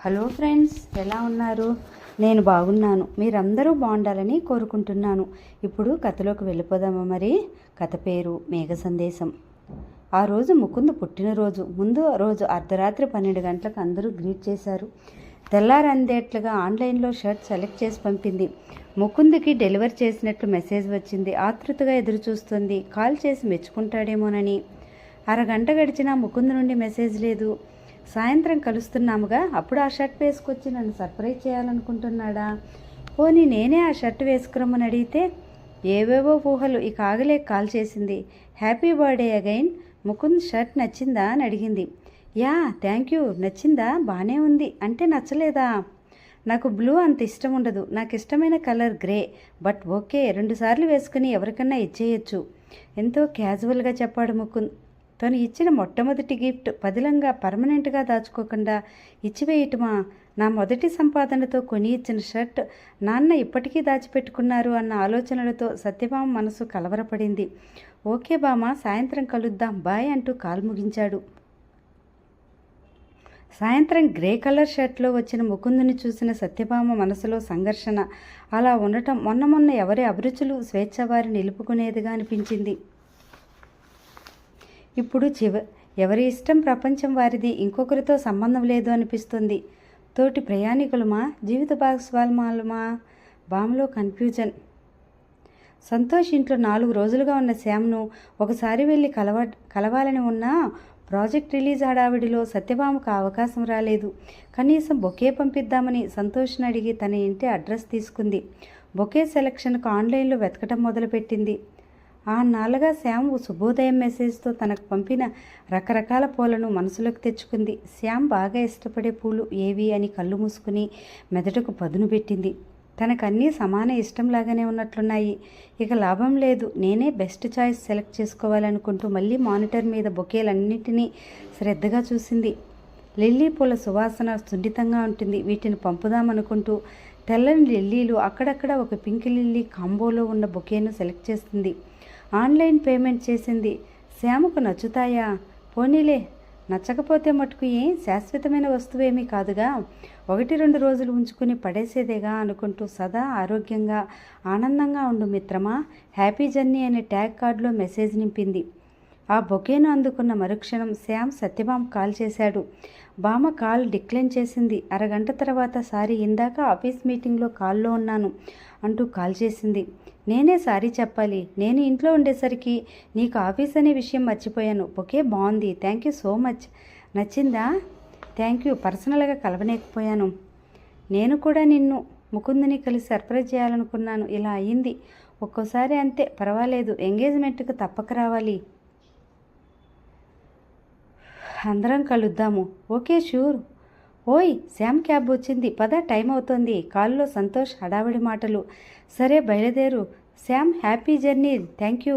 Hello friends, ఎలా ఉన్నారు? నేను బాగున్నాను. మీరందరూ బాగుండాలని కోరుకుంటున్నాను. ఇప్పుడు కథలోకి వెళ్ళిపోదామా? మరి కథ పేరు మేఘ సందేశం. ఆ రోజు ముకుంద్ పుట్టినరోజు. ముందు రోజు అర్ధరాత్రి 12 గంటలకు అందరూ గ్రీట్ చేశారు. తెల్లారందేట్లుగా ఆన్లైన్లో షర్ట్ సెలెక్ట్ చేసి పంపింది. ముకుంద్కి డెలివరీ చేసినట్లు మెసేజ్ వచ్చింది. ఆతృతగా ఎదురుచూస్తుంది, కాల్ చేసి మెచ్చుకుంటాడేమోనని. అరగంట గడిచినా ముకుంద్ నుండి మెసేజ్ లేదు. సాయంత్రం కలుస్తున్నాముగా, అప్పుడు ఆ షర్ట్ వేసుకొచ్చి నన్ను సర్ప్రైజ్ చేయాలనుకుంటున్నాడా? పోనీ నేనే ఆ షర్ట్ వేసుకురమ్మని అడిగితే? ఏవేవో ఊహలు. ఇక ఆగలే కాల్ చేసింది. Happy birthday again. Mukund shirt నచ్చిందా అని అడిగింది. Yeah thank you. నచ్చిందా? బాగానే ఉంది. అంటే నచ్చలేదా? నాకు బ్లూ అంత ఇష్టం ఉండదు. నాకు ఇష్టమైన కలర్ గ్రే. బట్ ఓకే, 2 సార్లు వేసుకుని ఎవరికన్నా ఇచ్చేయచ్చు. ఎంతో క్యాజువల్గా చెప్పాడు ముకుంద్. తను ఇచ్చిన మొట్టమొదటి గిఫ్ట్ పదిలంగా పర్మనెంట్గా దాచుకోకుండా ఇచ్చివేయటమా? నా మొదటి సంపాదనతో కొని ఇచ్చిన షర్ట్ నాన్న ఇప్పటికీ దాచిపెట్టుకున్నారు అన్న ఆలోచనలతో సత్యభామ మనసు కలవరపడింది. ఓకే బామ్మ, సాయంత్రం కలుద్దాం, బాయ్ అంటూ కాల్ ముగించాడు. సాయంత్రం గ్రే కలర్ షర్ట్లో వచ్చిన ముకుందుని చూసిన సత్యభామ మనసులో సంఘర్షణ. అలా ఉండటం మొన్న ఎవరి అభిరుచులు స్వేచ్ఛ వారి నిలుపుకునేదిగా అనిపించింది. ఇప్పుడు ఎవరి ఇష్టం ప్రపంచం వారిది, ఇంకొకరితో సంబంధం లేదు అనిపిస్తుంది. తోటి ప్రయాణికులమా, జీవిత భాగస్వాములమా? బామ్లో కన్ఫ్యూజన్. సంతోష్ ఇంట్లో 4 రోజులుగా ఉన్న శ్యామ్ను ఒకసారి వెళ్ళి కలవాలని ఉన్నా ప్రాజెక్ట్ రిలీజ్ హడావిడిలో సత్యభామకు అవకాశం రాలేదు. కనీసం బొకే పంపిద్దామని సంతోష్ని అడిగి తన ఇంటి అడ్రస్ తీసుకుంది. బొకే సెలక్షన్కు ఆన్లైన్లో వెతకటం మొదలుపెట్టింది. ఆ నాలుగా శ్యామ్ శుభోదయం మెసేజ్తో తనకు పంపిన రకరకాల పూలను మనసులోకి తెచ్చుకుంది. శ్యామ్ బాగా ఇష్టపడే పూలు ఏవి అని కళ్ళు మూసుకుని మెదడుకు పదును పెట్టింది. తనకన్నీ సమాన ఇష్టంలాగానే ఉన్నట్లున్నాయి. ఇక లాభం లేదు, నేనే బెస్ట్ చాయిస్ సెలెక్ట్ చేసుకోవాలనుకుంటూ మళ్ళీ మానిటర్ మీద బొకేలన్నింటినీ శ్రద్ధగా చూసింది. లిల్లీ పూల సువాసన సున్నితంగా ఉంటుంది. వీటిని పంపుదామనుకుంటూ తెల్లని లిల్లీలు, అక్కడక్కడ ఒక పింక్ లిల్లీ కాంబోలో ఉన్న బొకేను సెలెక్ట్ చేస్తుంది. ఆన్లైన్ పేమెంట్ చేసింది. శ్యామకు నచ్చుతాయా? పోనీలే, నచ్చకపోతే మటుకు శాశ్వతమైన వస్తువేమీ కాదుగా, 1-2 రోజులు ఉంచుకుని పడేసేదేగా అనుకుంటూ సదా ఆరోగ్యంగా ఆనందంగా ఉండు మిత్రమా, హ్యాపీ జర్నీ అనే ట్యాగ్ కార్డులో మెసేజ్ నింపింది. ఆ బొకేను అందుకున్న మరుక్షణం శ్యామ్ సత్యభామ కాల్ చేశాడు. బామ కాల్ డిక్లైన్ చేసింది. అరగంట తర్వాత సారీ, ఇందాక ఆఫీస్ మీటింగ్లో కాల్లో ఉన్నాను అంటూ కాల్ చేసింది. నేనే సారీ చెప్పాలి. నేను ఇంట్లో ఉండేసరికి నీకు ఆఫీస్ అనే విషయం మర్చిపోయాను. బొకే బాగుంది, థ్యాంక్ యూ సో మచ్. నచ్చిందా? Thank you. పర్సనల్గా కలవలేకపోయాను. నేను కూడా నిన్ను ముకుందుని కలిసి సర్ప్రైజ్ చేయాలనుకున్నాను. ఇలా అయ్యింది. ఒక్కోసారి అంతే, పర్వాలేదు. ఎంగేజ్మెంట్కి తప్పక రావాలి. అందరం కలుద్దాము. Okay sure. ఓయ్ శ్యామ్ క్యాబ్ వచ్చింది, పద, టైం అవుతోంది. కాల్లో సంతోష్ హడావిడి మాటలు. సరే బయలుదేరు Shyam, happy journey, thank you.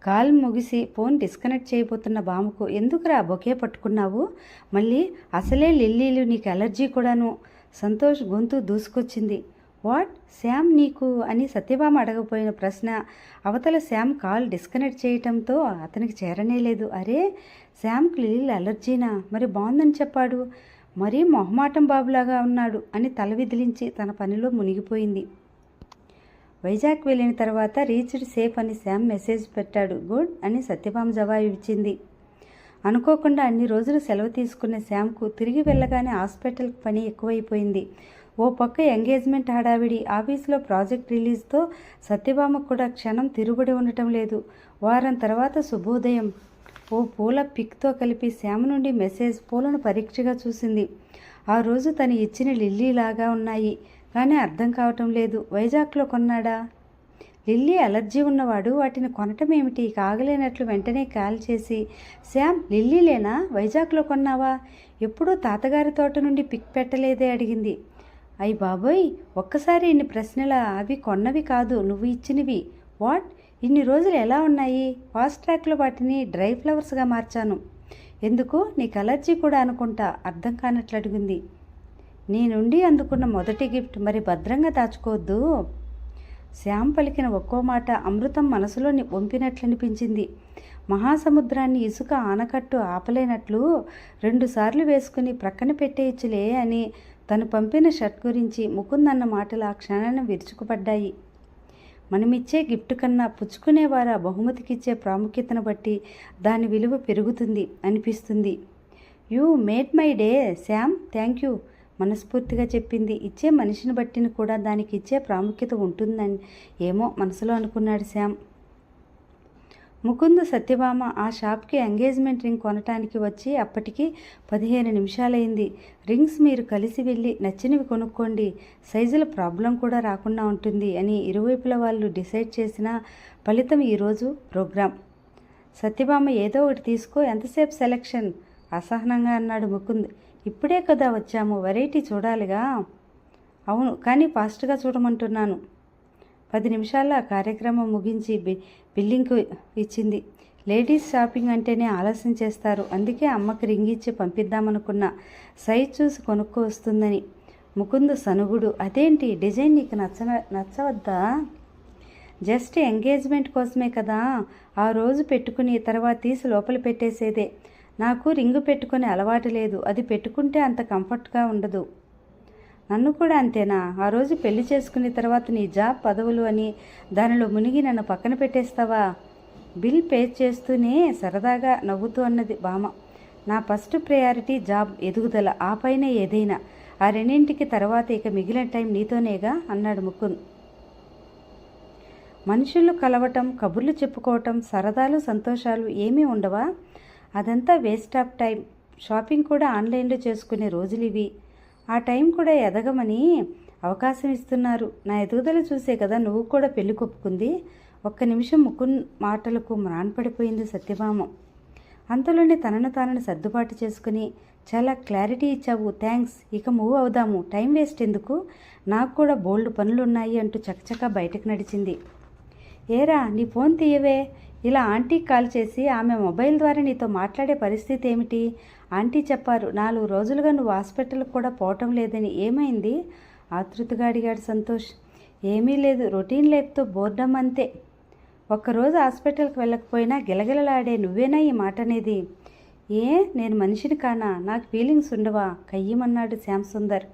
Call ముగిసి ఫోన్ డిస్కనెక్ట్ చేయబోతున్న బామకు, ఎందుకురా బొకే పట్టుకున్నావు? మళ్ళీ అసలే లిల్లీలు, నీకు అలర్జీ కూడాను. సంతోష్ గొంతు దూసుకొచ్చింది. వాట్ శ్యామ్, నీకు అని సత్యభామ అడగపోయిన ప్రశ్న అవతల శ్యామ్ కాల్ డిస్కనెక్ట్ చేయటంతో అతనికి చేరనేలేదు. అరే, శ్యామ్కి లిల్లీ అలర్జీనా? మరి బాగుందని చెప్పాడు. మరీ మొహమాటం బాబులాగా ఉన్నాడు అని తల విదిలించి తన పనిలో మునిగిపోయింది. వైజాగ్ వెళ్ళిన తర్వాత రీచ్డ్ సేఫ్ అని శ్యామ్ మెసేజ్ పెట్టాడు. గుడ్ అని సత్యభామ జవాబు ఇచ్చింది. అనుకోకుండా అన్ని రోజులు సెలవు తీసుకున్న శ్యామ్కు తిరిగి వెళ్ళగానే హాస్పిటల్కి పని ఎక్కువైపోయింది. ఓ పక్క ఎంగేజ్మెంట్ హడావిడి, ఆఫీసులో ప్రాజెక్ట్ రిలీజ్తో సత్యభామకు కూడా క్షణం తిరుగుబడి ఉండటం లేదు. వారం తర్వాత శుభోదయం. ఓ పూల పిక్తో కలిపి శ్యామ్ నుండి మెసేజ్. పూలను పరీక్షగా చూసింది. ఆ రోజు తను ఇచ్చిన లిల్లీలాగా ఉన్నాయి, కానీ అర్థం కావటం లేదు. వైజాగ్లో కొన్నాడా? లిల్లీ అలర్జీ ఉన్నవాడు వాటిని కొనటం ఏమిటి? కాగలేనట్లు వెంటనే కాల్ చేసి, శ్యామ్ లిల్లీలేనా? వైజాగ్లో కొన్నావా? ఎప్పుడూ తాతగారి తోట నుండి పిక్ పెట్టలేదే అడిగింది. అయ్యి బాబోయ్, ఒక్కసారి ఇన్ని ప్రశ్నలా? అవి కొన్నవి కాదు, నువ్వు ఇచ్చినవి. వాట్? ఇన్ని రోజులు ఎలా ఉన్నాయి? ఫాస్ట్ ట్రాక్లో వాటిని డ్రై ఫ్లవర్స్గా మార్చాను. ఎందుకు? నీకు అలర్జీ కూడా అనుకుంటా. అర్థం కానట్లు అడిగింది. నీ నుండి అందుకున్న మొదటి గిఫ్ట్, మరి భద్రంగా దాచుకోవద్దు. శ్యామ్ పలికిన ఒక్కో మాట అమృతం మనసులోని వంపినట్లనిపించింది. మహాసముద్రాన్ని ఇసుక ఆనకట్టు ఆపలేనట్లు 2 సార్లు వేసుకుని ప్రక్కన పెట్టేయచ్చులే అని తను పంపిన షర్ట్ గురించి ముకుందన్న మాటలు ఆ క్షణాన్ని విరుచుకుపడ్డాయి. మనమిచ్చే గిఫ్ట్ కన్నా పుచ్చుకునేవారు ఆ బహుమతికిచ్చే ప్రాముఖ్యతను బట్టి దాని విలువ పెరుగుతుంది అనిపిస్తుంది. You made my day Shyam, thank you మనస్ఫూర్తిగా చెప్పింది. ఇచ్చే మనిషిని బట్టిని కూడా దానికి ఇచ్చే ప్రాముఖ్యత ఉంటుందని ఏమో మనసులో అనుకున్నాడు శ్యామ్. ముకుంద్ సత్యభామ ఆ షాప్కి ఎంగేజ్మెంట్ రింగ్ కొనటానికి వచ్చి అప్పటికి 15 నిమిషాలైంది. రింగ్స్ మీరు కలిసి వెళ్ళి నచ్చినవి కొనుక్కోండి, సైజుల ప్రాబ్లం కూడా రాకుండా ఉంటుంది అని ఇరువైపుల వాళ్ళు డిసైడ్ చేసిన ఫలితం ఈరోజు ప్రోగ్రాం. సత్యభామ ఏదో ఒకటి తీసుకో, ఎంతసేపు సెలక్షన్ అసహనంగా అన్నాడు ముకుంద్. ఇప్పుడే కదా వచ్చాము, వెరైటీ చూడాలిగా. అవును, కానీ ఫాస్ట్గా చూడమంటున్నాను. 10 నిమిషాల్లో ఆ కార్యక్రమం ముగించి బిల్లింగ్కు ఇచ్చింది. లేడీస్ షాపింగ్ అంటేనే ఆలస్యం చేస్తారు, అందుకే అమ్మకి రింగ్ ఇచ్చి పంపిద్దామనుకున్నా, సైజ్ చూసి కొనుక్కో వస్తుందని. ముకుంద్ సనుగుడు. అదేంటి, డిజైన్ నీకు నచ్చవద్దా? జస్ట్ ఎంగేజ్మెంట్ కోసమే కదా, ఆ రోజు పెట్టుకుని తర్వాత తీసి లోపల పెట్టేసేదే. నాకు రింగు పెట్టుకునే అలవాటు లేదు, అది పెట్టుకుంటే అంత కంఫర్ట్గా ఉండదు. నన్ను కూడా అంతేనా? ఆ రోజు పెళ్లి చేసుకున్న తర్వాత నీ జాబ్ పదవులు అని దానిలో మునిగి నన్ను పక్కన పెట్టేస్తావా? బిల్ పే చేస్తూనే సరదాగా నవ్వుతూ అన్నది భామ. నా ఫస్ట్ ప్రయారిటీ జాబ్ ఎదుగుదల, ఆ పైన ఏదైనా. ఆ రెండింటికి తర్వాత ఇక మిగిలిన టైం నీతోనేగా అన్నాడు ముకుంద్. మనుషులు కలవటం, కబుర్లు చెప్పుకోవటం, సరదాలు సంతోషాలు ఏమీ ఉండవా? అదంతా వేస్ట్ ఆఫ్ టైం. షాపింగ్ కూడా ఆన్లైన్లో చేసుకునే రోజులు ఇవి. ఆ టైం కూడా ఎదగమని అవకాశం ఇస్తున్నారు. నా ఎదుగుదల చూసే కదా నువ్వు కూడా పెళ్లి కొప్పుకుంది. ఒక్క నిమిషం ముకుంద్ మాటలకు మ్రాన్పడిపోయింది సత్యభామ. అంతలోనే తనను సర్దుబాటు చేసుకుని, చాలా క్లారిటీ ఇచ్చావు, థ్యాంక్స్, ఇక మూవ్ అవుదాము, టైం వేస్ట్ ఎందుకు, నాకు కూడా బోల్డ్ పనులున్నాయి అంటూ చకచకా బయటకు నడిచింది. ఏరా, నీ ఫోన్ తీయవే. ఇలా ఆంటీకి కాల్ చేసి ఆమె మొబైల్ ద్వారా నీతో మాట్లాడే పరిస్థితి ఏమిటి? ఆంటీ చెప్పారు 4 రోజులుగా నువ్వు హాస్పిటల్కి కూడా పోవటం లేదని. ఏమైంది? ఆతృతగా అడిగాడు సంతోష్. ఏమీ లేదు, రొటీన్ లైఫ్తో బోర్డమ్ అంతే. ఒక్కరోజు హాస్పిటల్కి వెళ్ళకపోయినా గిలగిలలాడే నువ్వేనా ఈ మాట అనేది? ఏ, నేను మనిషిని కానా? నాకు ఫీలింగ్స్ ఉండవా? కయ్యమన్నాడు శ్యామ్ సుందర్.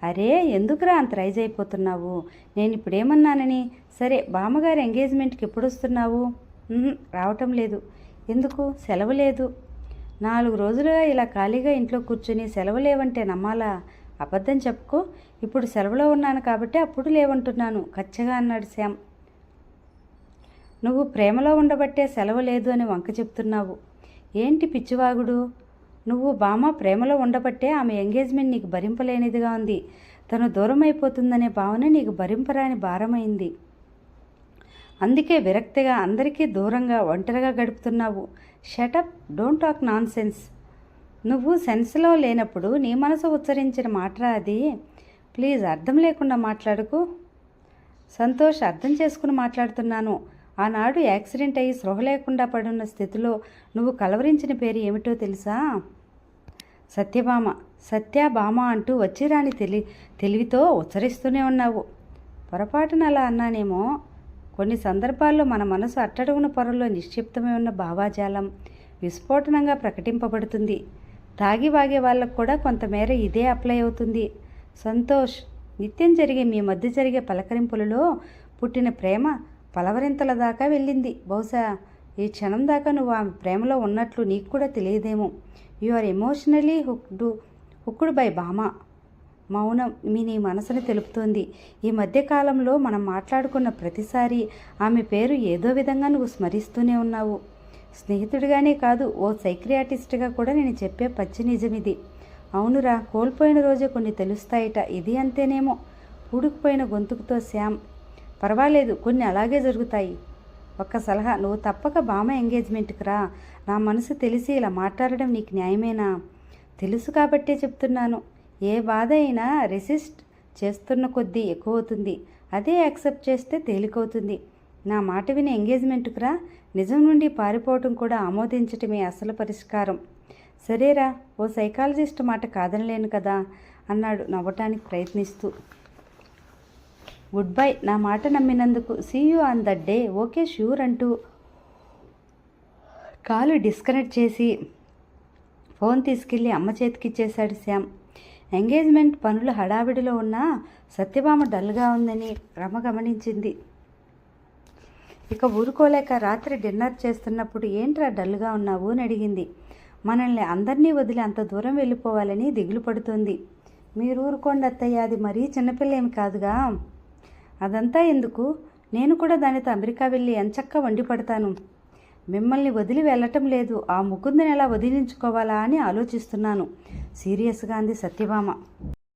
అరే, ఎందుకురా అంత రైజ్ అయిపోతున్నావు? నేను ఇప్పుడేమన్నానని? సరే, బామ్మగారి ఎంగేజ్మెంట్కి ఎప్పుడు వస్తున్నావు? రావటం లేదు. ఎందుకు? సెలవు లేదు. 4 రోజులుగా ఇలా ఖాళీగా ఇంట్లో కూర్చొని సెలవు లేవంటే నమ్మాలా? అబద్ధం చెప్పుకో. ఇప్పుడు సెలవులో ఉన్నాను కాబట్టి అప్పుడు లేవంటున్నాను కచ్చగా అన్నాడు శ్యామ్. నువ్వు ప్రేమలో ఉండబట్టే సెలవు లేదు అని వంక చెప్తున్నావు. ఏంటి పిచ్చివాగుడు? నువ్వు బామ్మ ప్రేమలో ఉండబట్టే ఆమె ఎంగేజ్మెంట్ నీకు భరింపలేనిదిగా ఉంది. తను దూరం అయిపోతుందనే భావన నీకు భరింపరాని భారమైంది. అందుకే విరక్తిగా అందరికీ దూరంగా ఒంటరిగా గడుపుతున్నావు. Shut up, don't talk nonsense. నువ్వు సెన్స్లో లేనప్పుడు నీ మనసు ఉచ్చరించిన మాట్రా అది. ప్లీజ్ అర్థం లేకుండా మాట్లాడుకు. సంతోష్, అర్థం చేసుకుని మాట్లాడుతున్నాను. ఆనాడు యాక్సిడెంట్ అయ్యి స్పృహ లేకుండా పడున్న స్థితిలో నువ్వు కలవరించిన పేరు ఏమిటో తెలుసా? సత్యభామ. సత్యభామ అంటూ వచ్చిరాని తెలివితో ఉచ్చరిస్తూనే ఉన్నావు. పొరపాటున అలా అన్నానేమో. కొన్ని సందర్భాల్లో మన మనసు అట్టడుగున పొరల్లో నిక్షిప్తమై ఉన్న భావాజాలం విస్ఫోటనంగా ప్రకటింపబడుతుంది. తాగి వాగే వాళ్ళకు కూడా కొంతమేర ఇదే అప్లై అవుతుంది. సంతోష్, నిత్యం జరిగే మీ మధ్య జరిగే పలకరింపులలో పుట్టిన ప్రేమ పలవరింతల దాకా వెళ్ళింది. బహుశా ఈ క్షణం దాకా నువ్వు ఆమె ప్రేమలో ఉన్నట్లు నీకు కూడా తెలియదేమో. You are emotionally hooked by Bhama. మౌనం నీ మనసును తెలుపుతోంది. ఈ మధ్యకాలంలో మనం మాట్లాడుకున్న ప్రతిసారి ఆమె పేరు ఏదో విధంగా నువ్వు స్మరిస్తూనే ఉన్నావు. స్నేహితుడిగానే కాదు, ఓ సైక్రియాటిస్ట్గా కూడా నేను చెప్పే పచ్చి నిజమిది. అవునురా, కోల్పోయిన రోజే కొన్ని తెలుస్తాయిట. ఇది అంతేనేమో. ఊడుకుపోయిన గొంతుకుతో శ్యామ్. పర్వాలేదు, కొన్ని అలాగే జరుగుతాయి. ఒక్క సలహా, నువ్వు తప్పక బామ్మ ఎంగేజ్మెంట్కి రా. నా మనసు తెలిసి ఇలా మాట్లాడడం నీకు న్యాయమేనా? తెలుసు కాబట్టే చెప్తున్నాను. ఏ బాధ అయినా రెసిస్ట్ చేస్తున్న కొద్దీ ఎక్కువ అవుతుంది. అదే యాక్సెప్ట్ చేస్తే తేలికవుతుంది. నా మాట విని ఎంగేజ్మెంట్కి రా. నిజం నుండి పారిపోవటం కూడా ఆమోదించటమే అసలు పరిష్కారం. సరేరా, ఓ సైకాలజిస్ట్ మాట కాదనలేను కదా అన్నాడు నవ్వటానికి ప్రయత్నిస్తూ. Good bye. నా మాట నమ్మినందుకు. See you on that day. Okay sure అంటూ కాలు డిస్కనెక్ట్ చేసి ఫోన్ తీసుకెళ్ళి అమ్మ చేతికిచ్చేశాడు శ్యామ్. ఎంగేజ్మెంట్ పనులు హడావిడిలో ఉన్న సత్యభామ డల్గా ఉందని రమ గమనించింది. ఇక ఊరుకోలేక రాత్రి డిన్నర్ చేస్తున్నప్పుడు ఏంట్రా డల్గా ఉన్నావు అని అడిగింది. మనల్ని అందరినీ వదిలి అంత దూరం వెళ్ళిపోవాలని దిగులు పడుతుంది. మీరు ఊరుకోండి అత్తయ్య, అది మరీ చిన్నపిల్ల ఏమి కాదుగా. అదంతా ఎందుకు, నేను కూడా దానితో అమెరికా వెళ్ళి ఎంచక్కా వండి పడతాను. మిమ్మల్ని వదిలి వెళ్ళటం లేదు, ఆ ముకుందని ఎలా వదిలించుకోవాలా అని ఆలోచిస్తున్నాను సీరియస్గా అంది సత్యభామ.